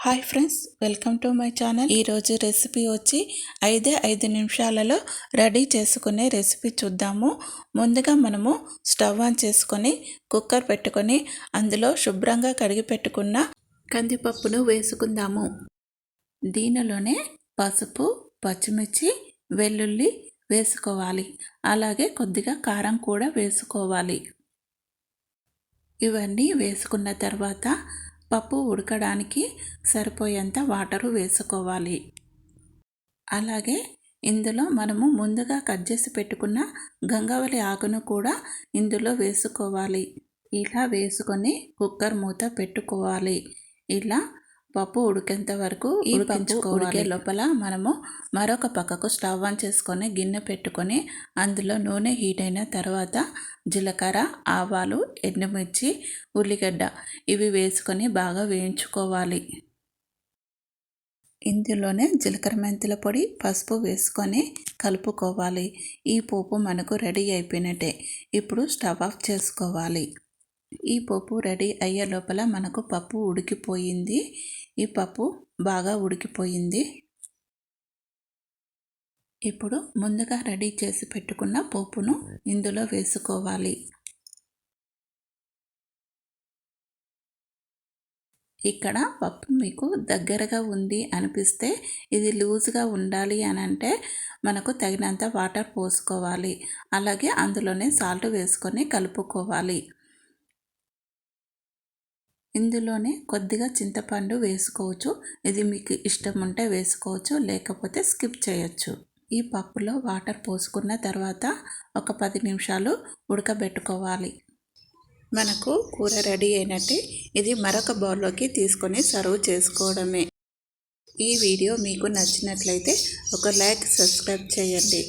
Hi friends, welcome to my channel. ఈరోజు recipe వచ్చి 5 నిమిషాలలో రెడీ చేసుకునే రెసిపీ చూద్దాము. ముందుగా మనము స్టవ్ ఆన్ చేసుకొని కుక్కర్ పెట్టుకొని అందులో శుభ్రంగా కడిగి పెట్టుకున్న కందిపప్పును వేసుకుందాము. దీనిలోనే పసుపు, పచ్చిమిర్చి, వెల్లుల్లి వేసుకోవాలి. అలాగే కొద్దిగా కారం కూడా వేసుకోవాలి. ఇవన్నీ వేసుకున్న తర్వాత పప్పు ఉడకడానికి సరిపోయేంత వాటరు వేసుకోవాలి. అలాగే ఇందులో మనము ముందుగా కట్ చేసి పెట్టుకున్న గంగావలి ఆకును కూడా ఇందులో వేసుకోవాలి. ఇలా వేసుకొని కుక్కర్ మూత పెట్టుకోవాలి. ఇలా పప్పు ఉడికేంత వరకు ఉడికే లోపల మనము మరొక పక్కకు స్టవ్ ఆన్ చేసుకొని గిన్నె పెట్టుకొని అందులో నూనె హీట్ అయిన తర్వాత జీలకర్ర, ఆవాలు, ఎండుమిర్చి, ఉల్లిగడ్డ ఇవి వేసుకొని బాగా వేయించుకోవాలి. ఇందులోనే జీలకర్ర, మెంతుల పొడి, పసుపు వేసుకొని కలుపుకోవాలి. ఈ పోపు మనకు రెడీ అయిపోయినట్టే. ఇప్పుడు స్టవ్ ఆఫ్ చేసుకోవాలి. ఈ పప్పు రెడీ అయ్యే లోపల మనకు పప్పు ఉడికిపోయింది. ఈ పప్పు బాగా ఉడికిపోయింది. ఇప్పుడు ముందుగా రెడీ చేసి పెట్టుకున్న పోపును ఇందులో వేసుకోవాలి. ఇక్కడ పప్పు మీకు దగ్గరగా ఉంది అనిపిస్తే, ఇది లూజ్గా ఉండాలి అని అంటే మనకు తగినంత వాటర్ పోసుకోవాలి. అలాగే అందులోనే సాల్ట్ వేసుకొని కలుపుకోవాలి. ఇందులోనే కొద్దిగా చింతపండు వేసుకోవచ్చు. ఇది మీకు ఇష్టం ఉంటే వేసుకోవచ్చు, లేకపోతే స్కిప్ చేయొచ్చు. ఈ పప్పులో వాటర్ పోసుకున్న తర్వాత ఒక 10 నిమిషాలు ఉడకబెట్టుకోవాలి. మనకు కూర రెడీ అయినట్టే. ఇది మరొక బౌల్లోకి తీసుకొని సర్వ్ చేసుకోవడమే. ఈ వీడియో మీకు నచ్చినట్లయితే ఒక లైక్, సబ్స్క్రైబ్ చేయండి.